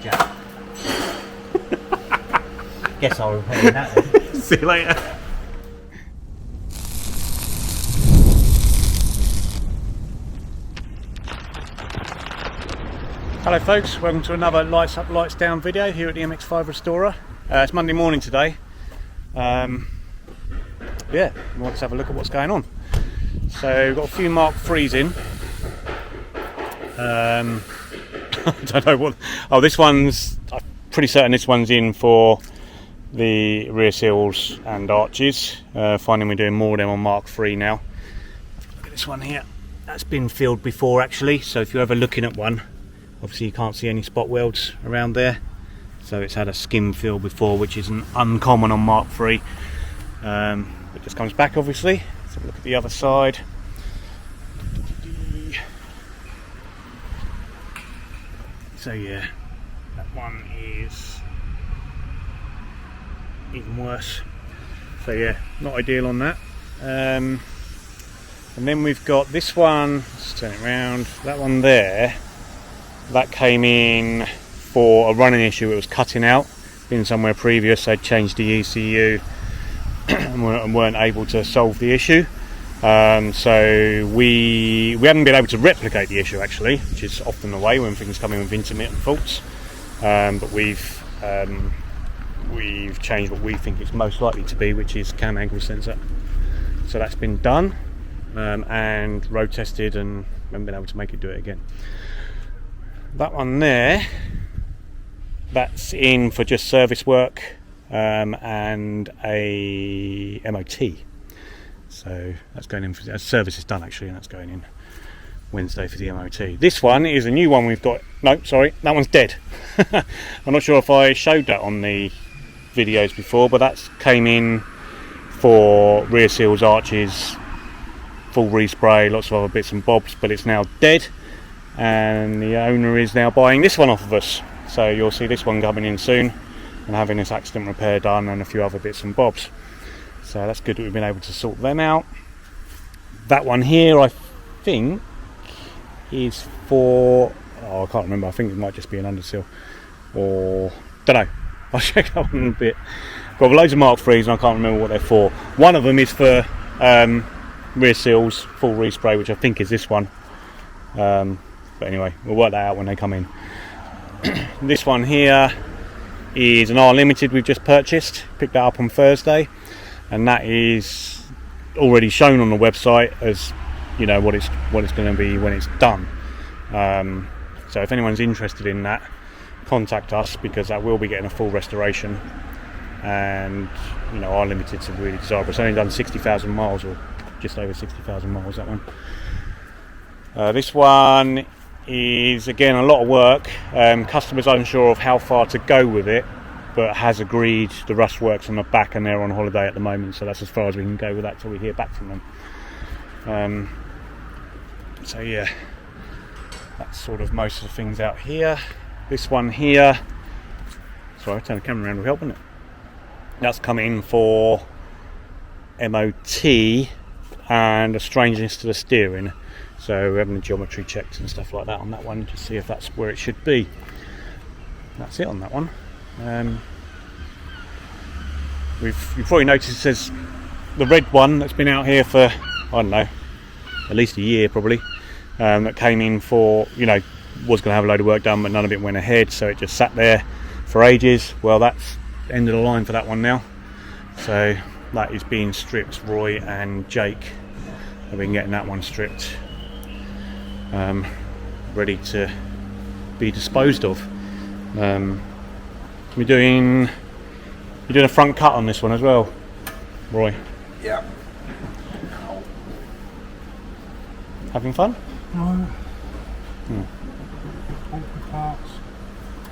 Jack. Guess I'll repair that then. See you later. Hello folks, welcome to another Lights Up Lights Down video here at the MX5 Restorer. It's Monday morning today. Yeah, let's have a look at what's going on. So we've got a few Mark IIIs in. I don't know what. Oh, this one's. I'm pretty certain this one's in for the rear seals and arches. Finding we're doing more of them on Mark III now. Look at this one here. That's been filled before actually. So if you're ever looking at one, obviously you can't see any spot welds around there. So it's had a skim fill before, which isn't uncommon on Mark III. It just comes back obviously. Let's have a look at the other side. So yeah, that one is even worse. So yeah, not ideal on that. And then we've got this one, let's turn it around, that one there, that came in for a running issue. It was cutting out, been somewhere previous, they'd changed the ECU and weren't able to solve the issue. So we haven't been able to replicate the issue actually, which is often the way when things come in with intermittent faults. But we've changed what we think it's most likely to be, which is cam angle sensor. So that's been done and road tested, and haven't been able to make it do it again. That one there, that's in for just service work and a MOT. So that's going in for service is done actually, and that's going in Wednesday for the MOT. This one is a new one we've got. No, sorry, that one's dead. I'm not sure if I showed that on the videos before, but that came in for rear seals, arches, full respray, lots of other bits and bobs, but it's now dead, and the owner is now buying this one off of us. So you'll see this one coming in soon and having this accident repair done and a few other bits and bobs. So that's good that we've been able to sort them out. That one here, I think, is for, oh, I can't remember, I think it might just be an underseal, or, don't know, I'll check that one in a bit. Got loads of Mark IIIs and I can't remember what they're for. One of them is for rear seals, full respray, which I think is this one. But anyway, we'll work that out when they come in. This one here is an R Limited we've just purchased, picked that up on Thursday. And that is already shown on the website as, you know, what it's going to be when it's done. So if anyone's interested in that, contact us, because that will be getting a full restoration. And you know, our limiteds are really desirable. It's only done 60,000 miles, or just over 60,000 miles, that one. This one is again a lot of work. Customers unsure of how far to go with it, but has agreed the rust works on the back, and they're on holiday at the moment, so that's as far as we can go with that till we hear back from them. So yeah, that's sort of most of the things out here. This one here, sorry, turn the camera around will help, wouldn't it? That's come in for MOT and a strangeness to the steering, so we're having the geometry checks and stuff like that on that one to see if that's where it should be. That's it on that one. You've probably noticed it says the red one that's been out here for, I don't know, at least a year probably, that came in for, you know, was going to have a load of work done, but none of it went ahead, so it just sat there for ages. Well, that's end of the line for that one now, so that is being stripped. Roy and Jake have been getting that one stripped, ready to be disposed of. You're doing a front cut on this one as well, Roy? Yeah. Having fun? No. Awkward parts.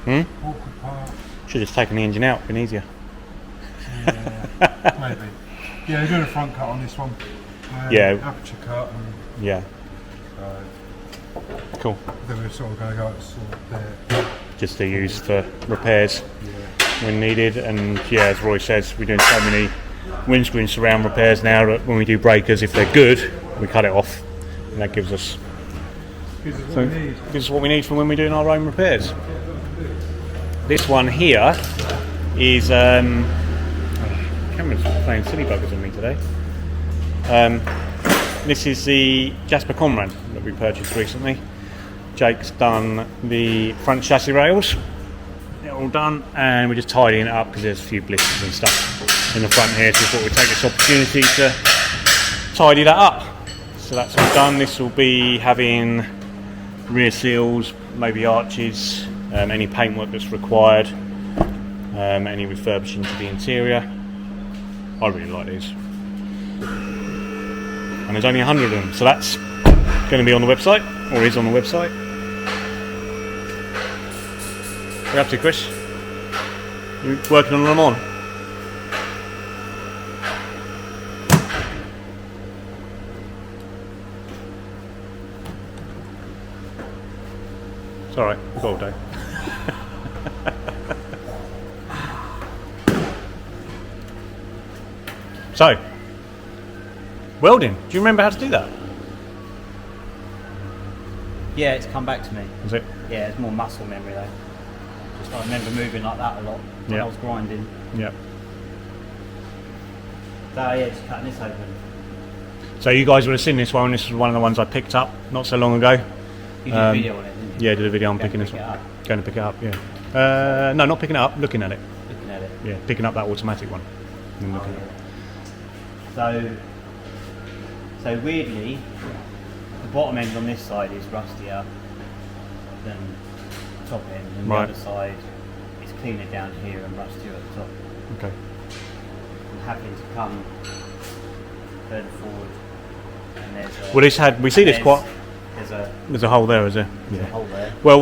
Awkward parts. Should have just taken the engine out, been easier. Yeah, maybe. Yeah, we're doing a front cut on this one. Yeah. Aperture cut. And Yeah. Cool. Then we're sort of going to go sort of there. Just to use for repairs when needed, and yeah, as Roy says, we're doing so many windscreen surround repairs now that when we do breakers, if they're good, we cut it off, and that gives us what we need for when we're doing our own repairs. this one here is camera's playing silly buggers on me today. This is the Jasper Conran that we purchased recently. Jake's done the front chassis rails. They're all done, and we're just tidying it up because there's a few blisters and stuff in the front here, so we thought we'd take this opportunity to tidy that up. So that's all done. This will be having rear seals, maybe arches, any paintwork that's required, any refurbishing to the interior. I really like these. And there's only 100 of them, so that's going to be on the website, or is on the website. What are you up to, Chris? You working on them on? It's alright, we've got all day. So, welding. Do you remember how to do that? Yeah, it's come back to me. Is it? Yeah, it's more muscle memory though. Just I remember moving like that a lot when I was grinding. Yeah. So yeah, just cutting this open. So you guys would have seen this one. This was one of the ones I picked up not so long ago. You did a video on it, didn't you? Yeah, I did a video on Going picking to this pick one. it up. Going to pick it up, yeah. No, not picking it up, looking at it. Looking at it. Yeah, picking up that automatic one. And Oh, looking at it. yeah. So weirdly, the bottom end on this side is rustier than the top end, and Right. the other side is cleaner down here and rustier at the top. Okay. I'm happy to come further forward, and there's a, Well, this had, we see this quite, there's there's a hole there, is there? a hole there. Well,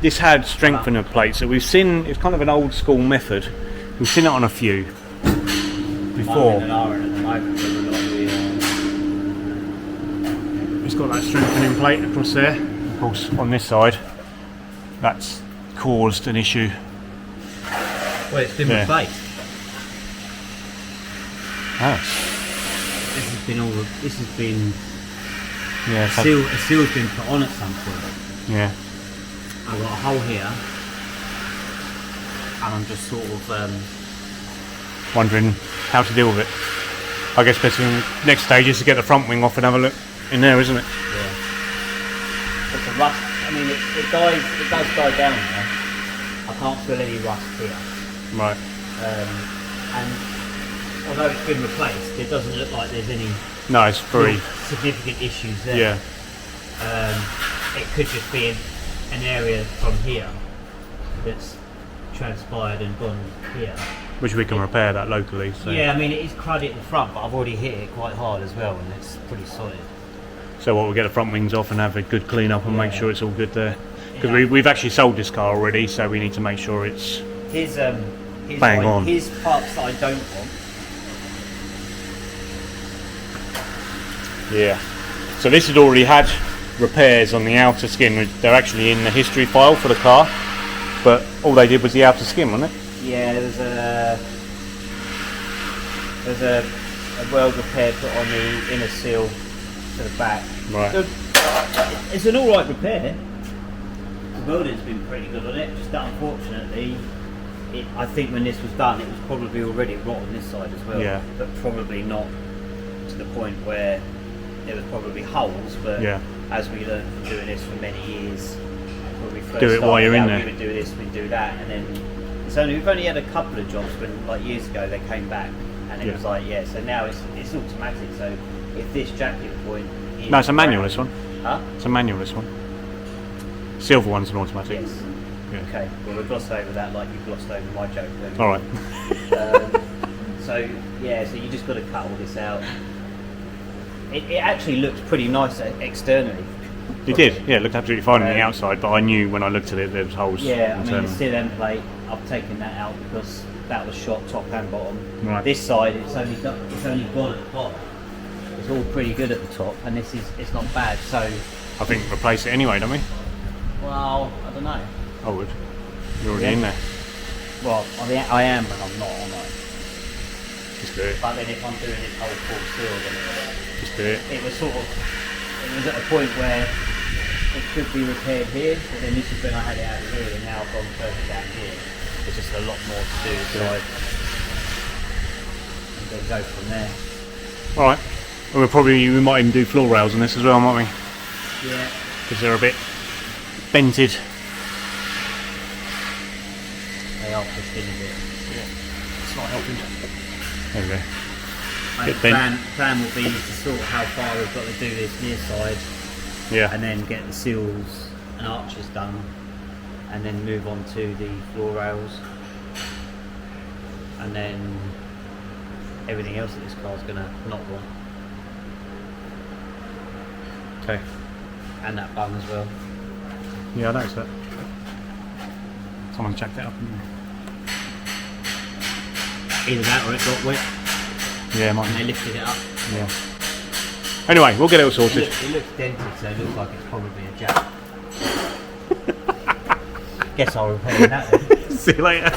this had strengthener plates, so we've seen, it's kind of an old school method. We've seen it on a few before. Mine and iron at the moment, but we're not really, It's got that strengthening plate across there. Of course, on this side, that's caused an issue. well, it's been Yeah. replaced. Ah, This has been yeah, a seal's been put on at some point. yeah. I've got a hole here, and I'm just sort of Wondering how to deal with it. I guess best thing, next stage is to get the front wing off and have a look in there, isn't it? yeah. But the rust, I mean, it does die down there. I can't feel any rust here, Right. and although it's been replaced, it doesn't look like there's any No, it's very. real significant issues there. Yeah. It could just be an area from here that's transpired and gone here. Which we can repair that locally. So. Yeah, I mean, it is cruddy at the front, but I've already hit it quite hard as well, and it's pretty solid. So we'll get the front wings off and have a good clean up and make Yeah. sure it's all good there. Because Yeah. we've actually sold this car already, so we need to make sure it's. His Bang on. His parts that I don't want. Yeah. So this had already had repairs on the outer skin. They're actually in the history file for the car, but all they did was the outer skin, wasn't it? Yeah, there's a weld repair put on the inner seal to the back. Right. So, it's an alright repair. The welding's been pretty good on it, just that unfortunately, I think when this was done, it was probably already rotten this side as well. Yeah. But probably not to the point where there was probably holes, but Yeah. as we learned from doing this for many years, when we first Do it while started you're in out, there. we would do this, we'd do that, and then we've only had a couple of jobs when, like years ago, they came back, and it Yeah. was like, yeah, so now it's automatic, so if this jacking point is... No, it's a manual, this one. Huh? It's a manual, this one. Silver one's an automatic. Yes. Yeah. Okay, well we glossed over that like you glossed over my joke then. Alright. So yeah, so you just got to cut all this out. It actually looks pretty nice externally. It did, yeah, it looked absolutely fine on the Um, outside, but I knew when I looked at it there was holes. Yeah, I mean the internally. steel end plate, I've taken that out because that was shot top and bottom. Right. This side it's only gone at the bottom. It's all pretty good at the top, and it's not bad. So I think replace it anyway, don't we? well, I don't know. I would. You're already Yeah. in there. Well, I am, but I'm not. Am I? Just do it. But then if I'm doing this whole full steel, then Just do it. it was at a point where it could be repaired here, but then this is when I had it out here, and now I've gone further down here. There's just a lot more to do, so I then go from there. Alright. Well, we might even do floor rails on this as well, might we? Yeah. Because they're a bit bented. They are pushed in a bit. Slight helping. There we go. The plan will be to sort how far we've got to do this near side, Yeah. and then get the seals and arches done, and then move on to the floor rails, and then everything else that this car's gonna not want, Okay. and that bung as well. Yeah, I noticed that. Someone checked that up. Either that or it got wet Yeah, might and they be. lifted it up. Yeah. Anyway, we'll get it all sorted. It looks dented, so it looks like it's probably a jack. Guess I'll repair that then. See you later.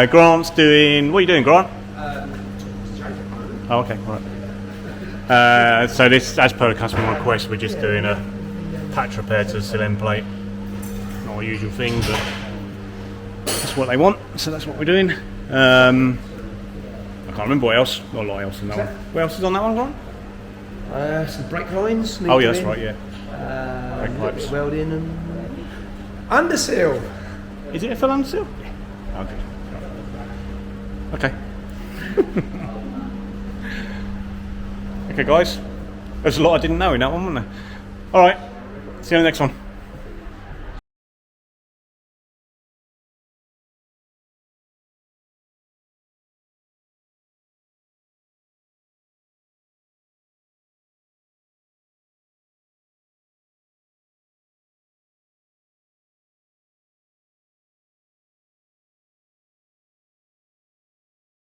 Grant's doing. What are you doing, Grant? Oh, okay, right. So this, as per the customer request, we're just doing a patch repair to the sill end plate. Not a usual thing, but that's what they want, so that's what we're doing. I can't remember what else. Not a lot else in that one. What else is on that one, Grant? Some brake lines. Oh, yeah, that's right, yeah. Brake pipes. Welding and underseal. Is it a full underseal? Yeah. Okay. Okay, guys. There's a lot I didn't know in that one, wasn't there? Alright, see you on the next one.